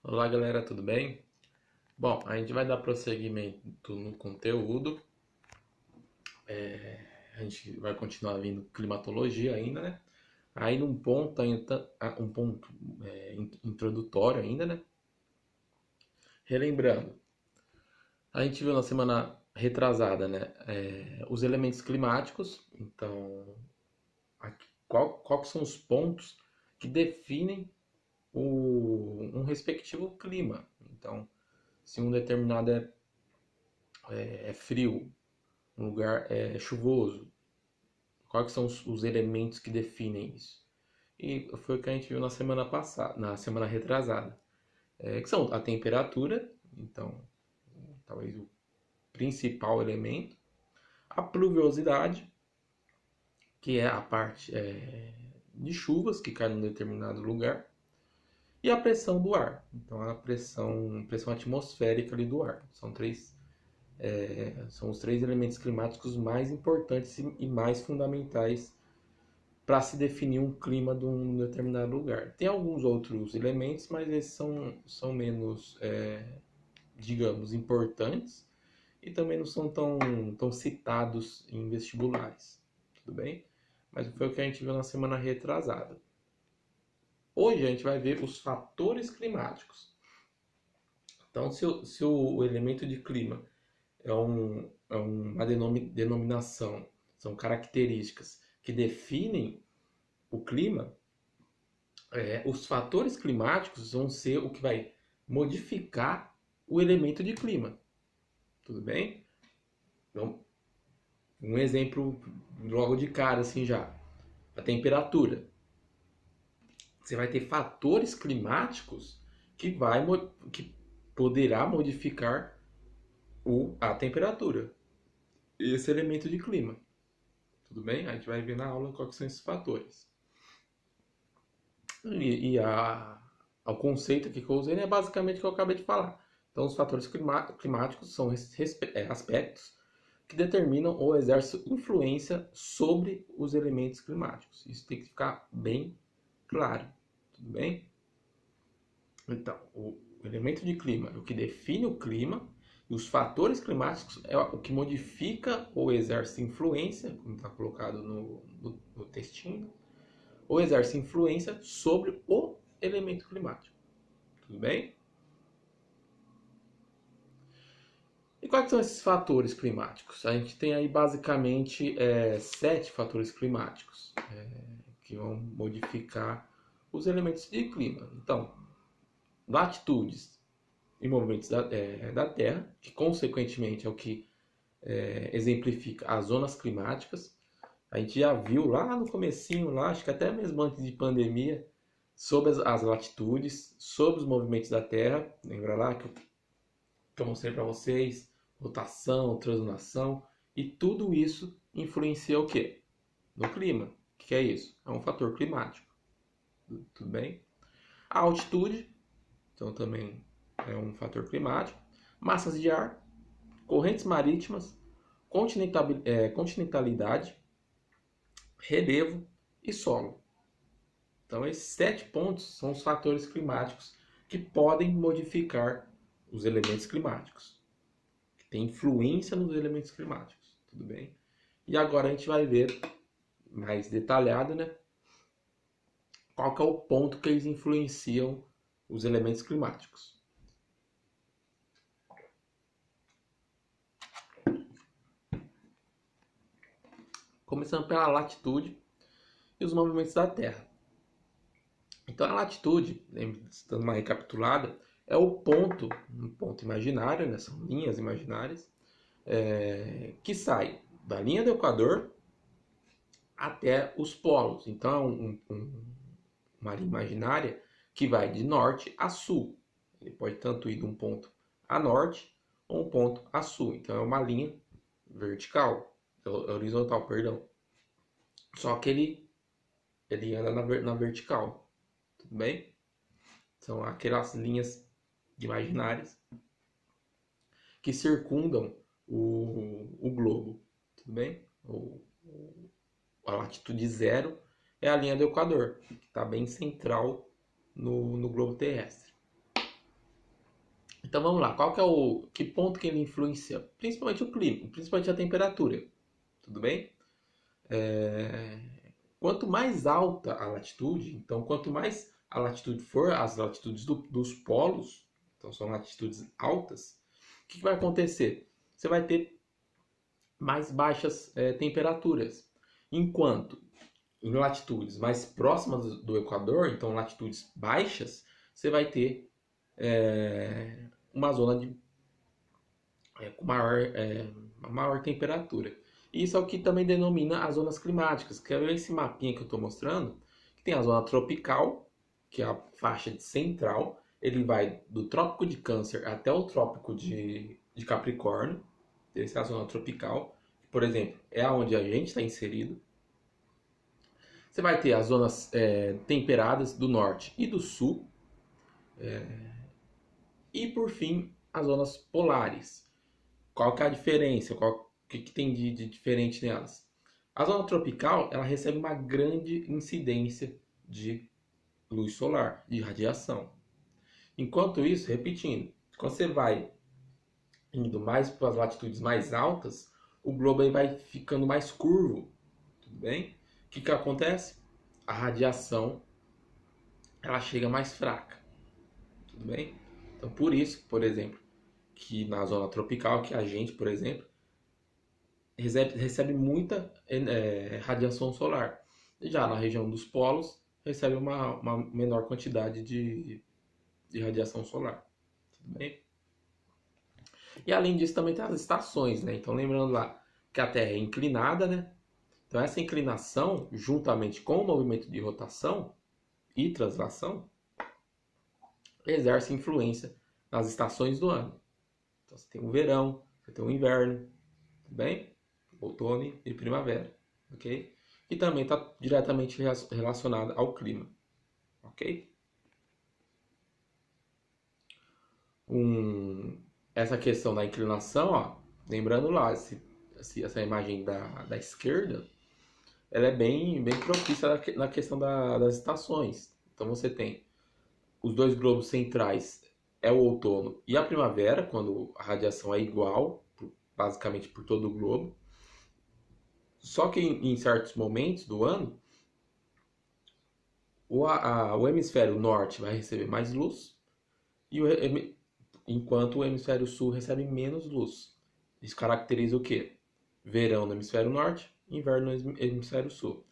Olá galera, tudo bem? Bom, a gente vai dar prosseguimento no conteúdo. A gente vai continuar vindo climatologia ainda, né? Aí num ponto, um ponto introdutório ainda, né? Relembrando, a gente viu na semana retrasada, né? Os elementos climáticos. Então, qual que são os pontos que definem um respectivo clima? Então, se um determinado é frio, um lugar chuvoso, quais são os elementos que definem isso? E foi o que a gente viu na semana passada, na semana retrasada, que são a temperatura, então talvez o principal elemento, a pluviosidade, que é a parte de chuvas que cai num determinado lugar, e a pressão do ar, então a pressão atmosférica ali do ar. São os três elementos climáticos mais importantes e mais fundamentais para se definir um clima de um determinado lugar. Tem alguns outros elementos, mas esses são menos, digamos, importantes e também não são tão citados em vestibulares. Tudo bem? Mas foi o que a gente viu na semana retrasada. Hoje a gente vai ver os fatores climáticos. Então, se o elemento de clima uma denominação, são características que definem o clima, os fatores climáticos vão ser o que vai modificar o elemento de clima. Tudo bem? Então, um exemplo logo de cara, assim já. A temperatura. Você vai ter fatores climáticos que poderá modificar a temperatura. Esse elemento de clima. Tudo bem? A gente vai ver na aula quais são esses fatores. O conceito aqui que eu usei é basicamente o que eu acabei de falar. Então, os fatores climáticos são aspectos que determinam ou exercem influência sobre os elementos climáticos. Isso tem que ficar bem claro. Tudo bem? Então, o elemento de clima é o que define o clima, e os fatores climáticos é o que modifica ou exerce influência, como está colocado no textinho, ou exerce influência sobre o elemento climático. Tudo bem? E quais são esses fatores climáticos? A gente tem aí basicamente 7 fatores climáticos que vão modificar os elementos de clima. Então, latitudes e movimentos da Terra, que consequentemente é o que exemplifica as zonas climáticas. A gente já viu lá no comecinho, lá, acho que até mesmo antes de pandemia, sobre as latitudes, sobre os movimentos da Terra. Lembra lá que eu mostrei para vocês? Rotação, translação, e tudo isso influencia o quê? No clima. O que é isso? É um fator climático. Tudo bem? A altitude, então também é um fator climático. Massas de ar, correntes marítimas, continentalidade, relevo e solo. Então, esses 7 pontos são os fatores climáticos que podem modificar os elementos climáticos, que têm influência nos elementos climáticos, tudo bem? E agora a gente vai ver mais detalhado, né? Qual que é o ponto que eles influenciam os elementos climáticos. Começando pela latitude e os movimentos da Terra. Então a latitude, dando uma recapitulada, é um ponto imaginário, né? São linhas imaginárias, que sai da linha do Equador até os polos. Então é uma linha imaginária que vai de norte a sul. Ele pode tanto ir de um ponto a norte ou um ponto a sul. Então é uma linha vertical, horizontal, perdão. Só que ele anda na vertical, tudo bem? São aquelas linhas imaginárias que circundam o globo, tudo bem? A latitude zero a linha do Equador, que está bem central no globo terrestre. Então vamos lá, que ponto que ele influencia? Principalmente o clima, principalmente a temperatura, tudo bem? É, Quanto mais alta a latitude, então quanto mais a latitude for, as latitudes dos polos, então são latitudes altas, o que vai acontecer? Você vai ter mais baixas temperaturas. Enquanto em latitudes mais próximas do Equador, então latitudes baixas, você vai ter uma zona com maior temperatura. E isso é o que também denomina as zonas climáticas. Quer ver esse mapinha que eu estou mostrando? Que tem a zona tropical, que é a faixa central. Ele vai do Trópico de Câncer até o Trópico de Capricórnio. Essa é a zona tropical. Por exemplo, é onde a gente está inserido. Você vai ter as zonas temperadas do norte e do sul. E por fim, as zonas polares. Qual que é a diferença? O que tem de diferente nelas? A zona tropical ela recebe uma grande incidência de luz solar, de radiação. Enquanto isso, repetindo, quando você vai indo mais para as latitudes mais altas, o globo aí vai ficando mais curvo, tudo bem? O que acontece? A radiação ela chega mais fraca, tudo bem? Então por isso, por exemplo, que na zona tropical, que a gente, por exemplo, recebe muita radiação solar. Já na região dos polos, recebe uma menor quantidade de radiação solar. Tudo bem? E além disso, também tem as estações, né? Então, lembrando lá que a Terra é inclinada, né? Então, essa inclinação, juntamente com o movimento de rotação e translação, exerce influência nas estações do ano. Então, você tem o verão, você tem o inverno, tudo bem? Outono e primavera, ok? E também está diretamente relacionada ao clima, ok? Essa questão da inclinação, ó, lembrando lá, essa imagem da esquerda, ela é bem propícia na questão das estações. Então você tem os dois globos centrais, é o outono e a primavera, quando a radiação é igual, basicamente por todo o globo. Só que em certos momentos do ano, o hemisfério norte vai receber mais luz, enquanto o hemisfério sul recebe menos luz. Isso caracteriza o quê? Verão no hemisfério norte, inverno no hemisfério sul.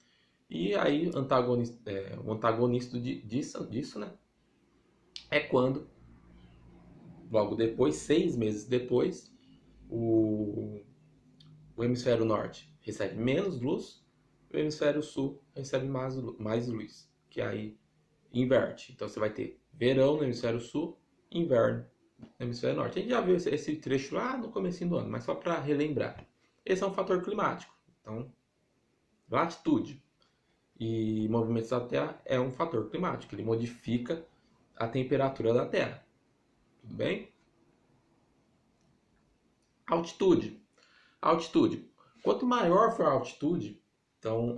E aí, o antagonista disso, né, é quando, logo depois, 6 meses depois, o, o hemisfério norte recebe menos luz, o hemisfério sul recebe mais luz, que aí inverte. Então você vai ter verão no hemisfério sul, inverno no hemisfério norte. A gente já viu esse trecho lá no começo do ano, mas só para relembrar. Esse é um fator climático. Então, latitude e movimentos da Terra é um fator climático. Ele modifica a temperatura da Terra. Tudo bem? Altitude. Altitude. Quanto maior for a altitude, então,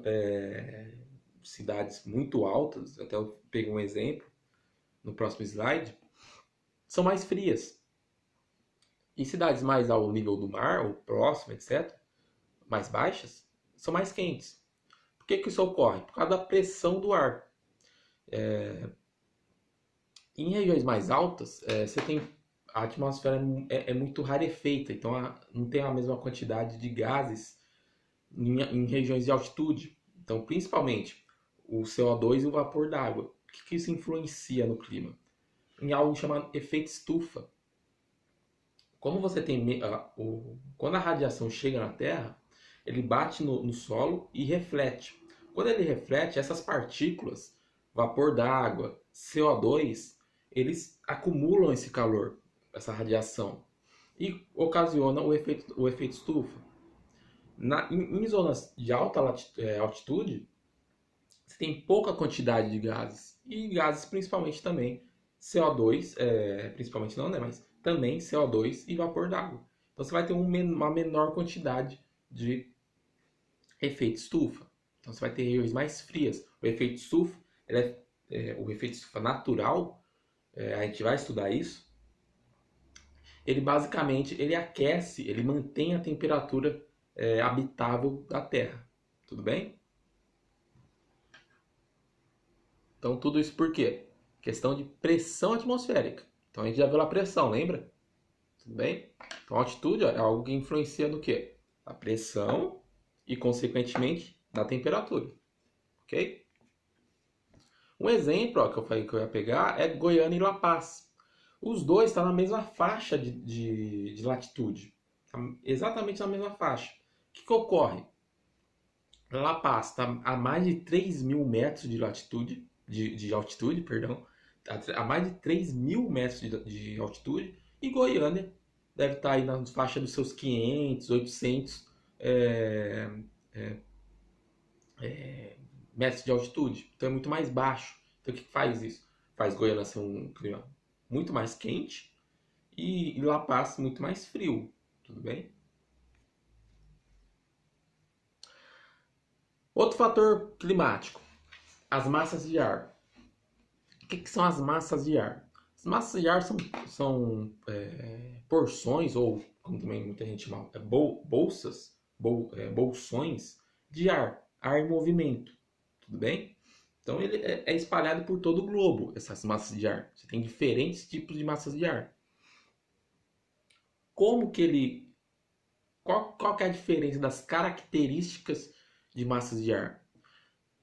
cidades muito altas, até eu peguei um exemplo no próximo slide, são mais frias. E cidades mais ao nível do mar, ou próximo, etc., mais baixas, são mais quentes. Por que isso ocorre? Por causa da pressão do ar. Em regiões mais altas, você tem a atmosfera é muito rarefeita, então não tem a mesma quantidade de gases em regiões de altitude. Então, principalmente o CO2 e o vapor d'água. O que isso influencia no clima? Em algo chamado efeito estufa. Como você tem quando a radiação chega na Terra, ele bate no solo e reflete. Quando ele reflete, essas partículas, vapor d'água, CO2, eles acumulam esse calor, essa radiação, e ocasiona o efeito estufa. Em zonas de alta altitude, você tem pouca quantidade de gases. E gases principalmente também CO2, principalmente não, né? Mas também CO2 e vapor d'água. Então você vai ter uma menor quantidade de efeito estufa. Então você vai ter regiões mais frias. O efeito estufa, o efeito estufa natural, a gente vai estudar isso. ele basicamente ele aquece, ele mantém a temperatura habitável da Terra. Tudo bem? Então tudo isso por quê? Questão de pressão atmosférica. Então a gente já viu a pressão, lembra? Tudo bem? Então a altitude é algo que influencia no quê? A pressão e, consequentemente, da temperatura. Ok? Um exemplo ó, que eu falei que eu ia pegar é Goiânia e La Paz. Os dois estão na mesma faixa de latitude. Tá exatamente na mesma faixa. O que ocorre? La Paz está a mais de 3.000 metros de latitude, de altitude, perdão. A mais de 3.000 metros de altitude. E Goiânia deve estar aí na faixa dos seus 500, 800 é, metros de altitude. Então é muito mais baixo. Então o que faz isso? Faz Goiânia ser um clima muito mais quente e La Paz muito mais frio. Tudo bem? Outro fator climático, as massas de ar. O que são as massas de ar? As massas de ar são porções, ou como também muita gente chama, bolsões de ar em movimento. Tudo bem? Então ele é espalhado por todo o globo, essas massas de ar. Você tem diferentes tipos de massas de ar. Como que ele. Qual que é a diferença das características de massas de ar?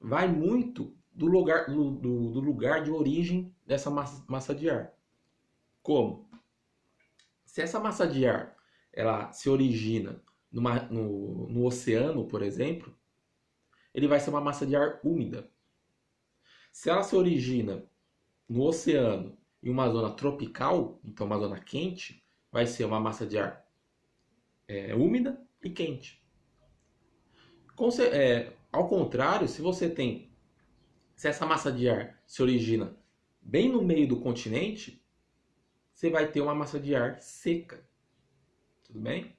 Vai muito do lugar de origem dessa massa de ar. Como? Se essa massa de ar ela se origina no oceano, por exemplo, ele vai ser uma massa de ar úmida. Se ela se origina no oceano em uma zona tropical, então uma zona quente, vai ser uma massa de ar úmida e quente. Ao contrário, se essa massa de ar se origina bem no meio do continente, você vai ter uma massa de ar seca. Tudo bem?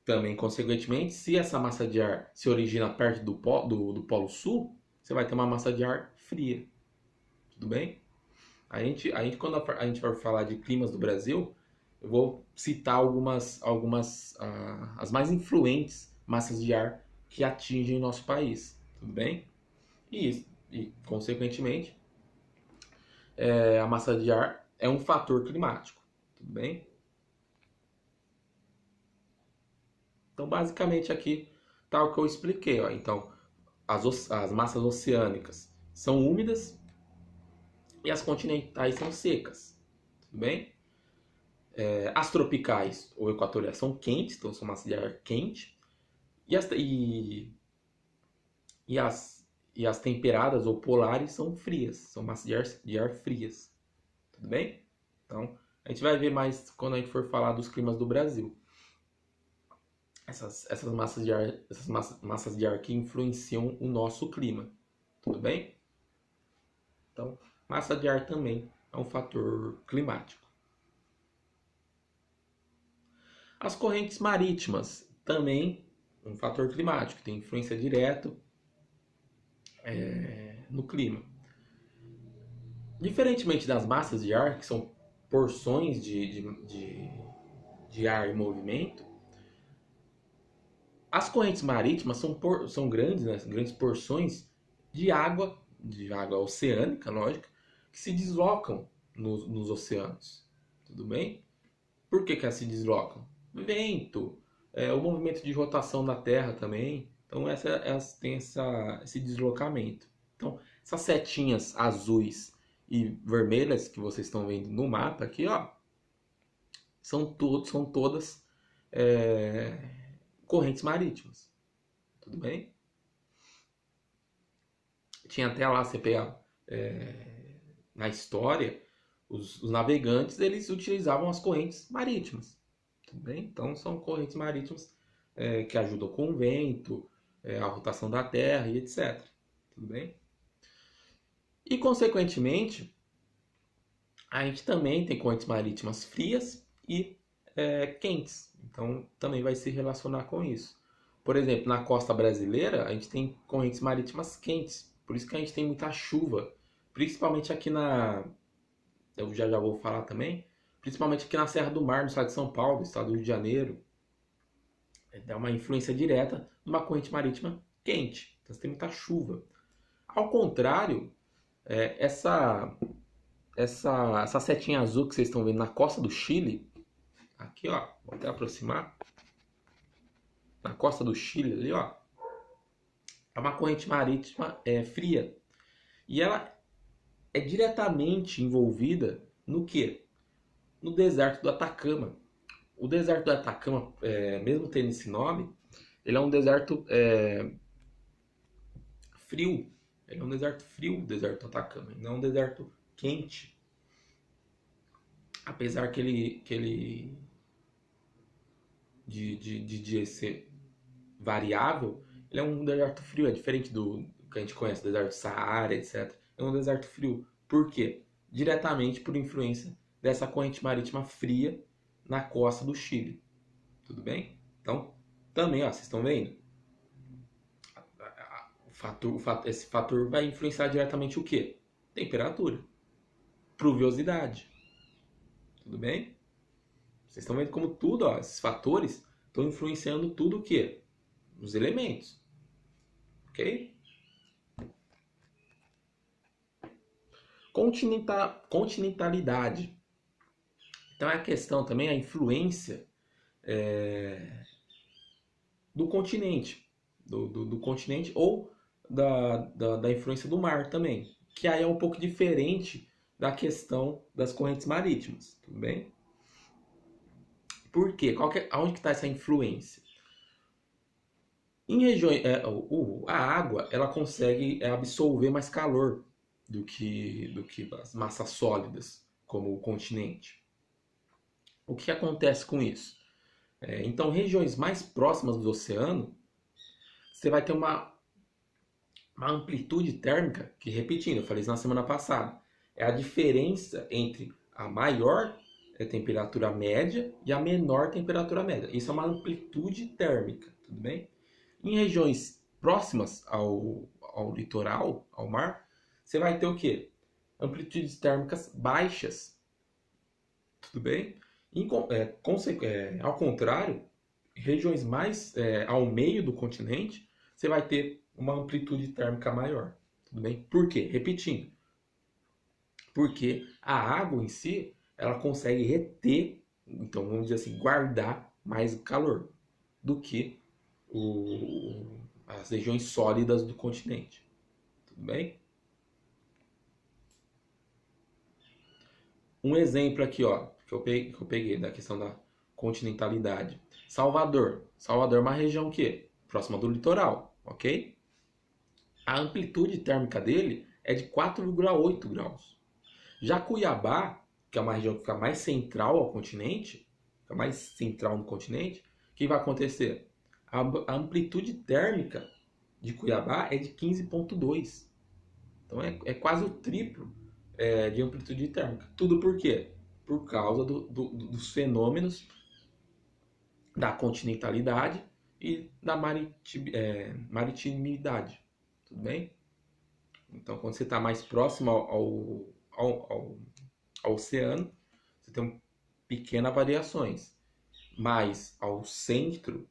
Também, consequentemente, se essa massa de ar se origina perto do Polo Sul, você vai ter uma massa de ar fria. Tudo bem? Quando a gente vai falar de climas do Brasil, eu vou citar as mais influentes massas de ar que atingem o nosso país. Tudo bem? E consequentemente, a massa de ar é um fator climático. Tudo bem? Então, basicamente, aqui está o que eu expliquei. Ó. Então, as massas oceânicas são úmidas e as continentais são secas. Tudo bem? As tropicais ou equatoriais são quentes, então são massas de ar quente. E as temperadas ou polares são frias, são massas de ar frias. Tudo bem? Então, a gente vai ver mais quando a gente for falar dos climas do Brasil. Essas massas de ar que influenciam o nosso clima. Tudo bem? Então, massa de ar também é um fator climático. As correntes marítimas também um fator climático, tem influência direta no clima. Diferentemente das massas de ar, que são porções de ar em movimento, as correntes marítimas são grandes, né? Grandes porções de água oceânica, lógico, que se deslocam nos oceanos. Tudo bem? Por que elas se deslocam? Vento, o movimento de rotação da Terra também. Então elas têm esse deslocamento. Então essas setinhas azuis e vermelhas que vocês estão vendo no mapa aqui, ó, são todas correntes marítimas. Tudo bem? Tinha até lá, você pega na história, os navegantes eles utilizavam as correntes marítimas. Tudo bem? Então são correntes marítimas que ajudam com o vento, a rotação da Terra e etc. Tudo bem? E consequentemente, a gente também tem correntes marítimas frias e quentes. Então também vai se relacionar com isso. Por exemplo, na costa brasileira, a gente tem correntes marítimas quentes. Por isso que a gente tem muita chuva. Principalmente aqui eu já vou falar também, principalmente aqui na Serra do Mar, no estado de São Paulo, no estado do Rio de Janeiro, dá uma influência direta numa corrente marítima quente. Então você tem muita chuva. Ao contrário, essa setinha azul que vocês estão vendo na costa do Chile, aqui ó, vou até aproximar, na costa do Chile ali ó, é uma corrente marítima fria. E ela é diretamente envolvida no quê? No deserto do Atacama. O deserto do Atacama, mesmo tendo esse nome, ele é um deserto frio. Ele é um deserto frio, o deserto do Atacama. Ele não é um deserto quente. Apesar que ele de ser variável, ele é um deserto frio. É diferente do que a gente conhece, o deserto do Saara, etc. É um deserto frio. Por quê? Diretamente por influência dessa corrente marítima fria na costa do Chile. Tudo bem? Então, também, ó, vocês estão vendo? Esse fator vai influenciar diretamente o quê? Temperatura. Pluviosidade. Tudo bem? Vocês estão vendo como tudo, ó, esses fatores estão influenciando tudo o quê? Os elementos. Ok? Continentalidade. Então é a questão também, a influência do continente. Do continente ou da influência do mar também. Que aí é um pouco diferente da questão das correntes marítimas. Tudo bem? Por quê? Aonde que está essa influência? Em regiões, a água ela consegue absorver mais calor do que as massas sólidas, como o continente. O que acontece com isso? Então, regiões mais próximas do oceano, você vai ter uma amplitude térmica, que repetindo, eu falei isso na semana passada, é a diferença entre a maior temperatura média e a menor temperatura média. Isso é uma amplitude térmica, tudo bem? Em regiões próximas ao litoral, ao mar, você vai ter o quê? Amplitudes térmicas baixas, tudo bem? Ao contrário, regiões mais ao meio do continente, você vai ter uma amplitude térmica maior. Tudo bem? Por quê? Repetindo. Porque a água em si, ela consegue reter, então vamos dizer assim, guardar mais calor do que as regiões sólidas do continente. Tudo bem? Um exemplo aqui, ó, que eu peguei da questão da continentalidade. Salvador. Salvador é uma região que próxima do litoral, ok? A amplitude térmica dele é de 4,8 graus. Já Cuiabá, que é uma região que fica mais central ao continente, fica mais central no continente, o que vai acontecer? A amplitude térmica de Cuiabá é de 15,2. Então é quase o triplo de amplitude térmica. Tudo por quê? Por causa dos fenômenos da continentalidade e da maritimidade. Tudo bem? Então, quando você está mais próximo ao oceano, você tem pequenas variações. Mas ao centro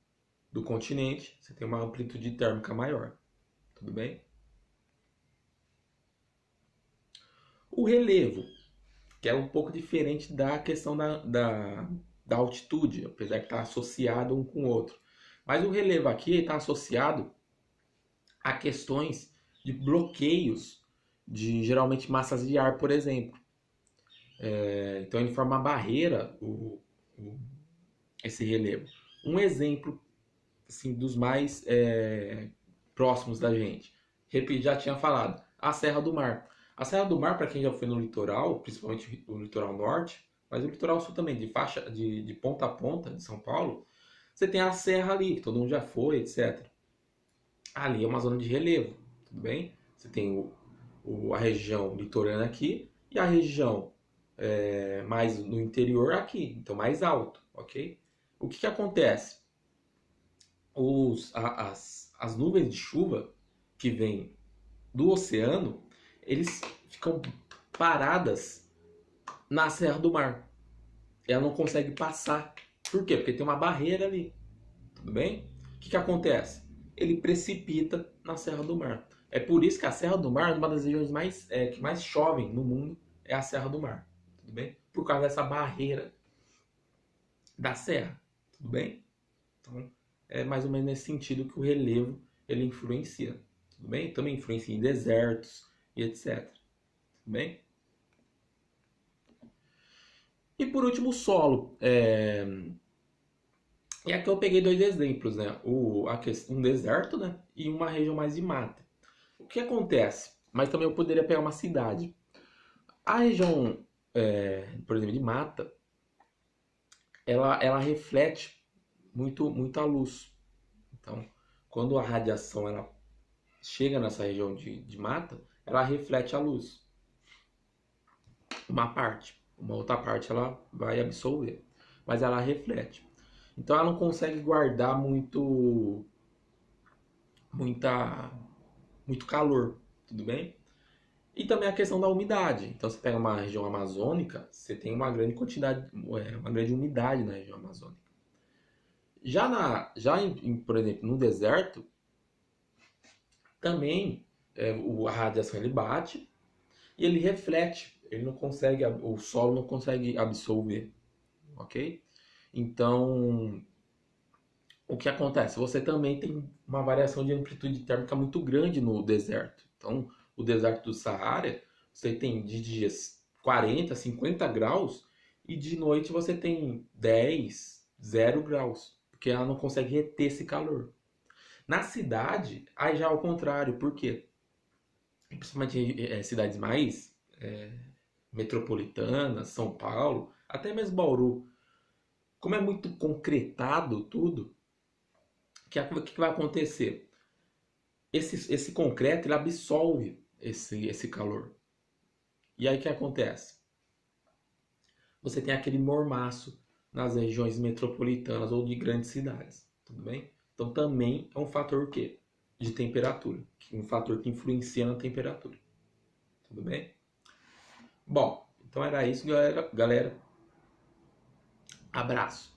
do continente, você tem uma amplitude térmica maior. Tudo bem? O relevo, que é um pouco diferente da questão da altitude, apesar de estar associado um com o outro. Mas o relevo aqui está associado a questões de bloqueios de geralmente massas de ar, por exemplo. Então ele forma uma barreira, esse relevo. Um exemplo assim, dos mais próximos da gente. Já tinha falado, a Serra do Mar. A Serra do Mar, para quem já foi no litoral, principalmente no litoral norte, mas o litoral sul também, de faixa de ponta a ponta de São Paulo, você tem a serra ali, que todo mundo já foi, etc. Ali é uma zona de relevo, tudo bem? Você tem a região litorânea aqui e a região mais no interior aqui, então mais alto, ok? O que acontece? As nuvens de chuva que vêm do oceano, eles ficam paradas na Serra do Mar. ela não consegue passar. Por quê? Porque tem uma barreira ali. Tudo bem? O que acontece? Ele precipita na Serra do Mar. É por isso que a Serra do Mar é uma das regiões que mais chovem no mundo, é a Serra do Mar. Tudo bem? Por causa dessa barreira da serra. Tudo bem? Então, é mais ou menos nesse sentido que o relevo ele influencia. Tudo bem? Também influencia em desertos e etc. Tudo bem? E por último, o solo. E aqui eu peguei dois exemplos, né? Um deserto, né? E uma região mais de mata. O que acontece? Mas também eu poderia pegar uma cidade. A região, por exemplo, de mata, ela reflete muita luz. Então, quando a radiação ela chega nessa região de mata, ela reflete a luz. Uma parte. Uma outra parte ela vai absorver. Mas ela reflete. Então ela não consegue guardar muito calor, tudo bem? E também a questão da umidade. Então você pega uma região amazônica, você tem uma grande quantidade, uma grande umidade na região amazônica. Por exemplo, no deserto, também a radiação ele bate e ele reflete. Ele não consegue, o solo não consegue absorver, ok? Então, o que acontece? Você também tem uma variação de amplitude térmica muito grande no deserto. Então, o deserto do Saara, você tem de dias 40, 50 graus e de noite você tem 10, 0 graus, porque ela não consegue reter esse calor. Na cidade, aí já é ao contrário, por quê? Principalmente cidades mais metropolitanas, São Paulo, até mesmo Bauru, como é muito concretado tudo, o que vai acontecer? Esse concreto ele absorve esse calor. E aí o que acontece? Você tem aquele mormaço nas regiões metropolitanas ou de grandes cidades, tudo bem? Então também é um fator o quê? De temperatura, um fator que influencia na temperatura, tudo bem? Bom, então era isso, galera. Abraço.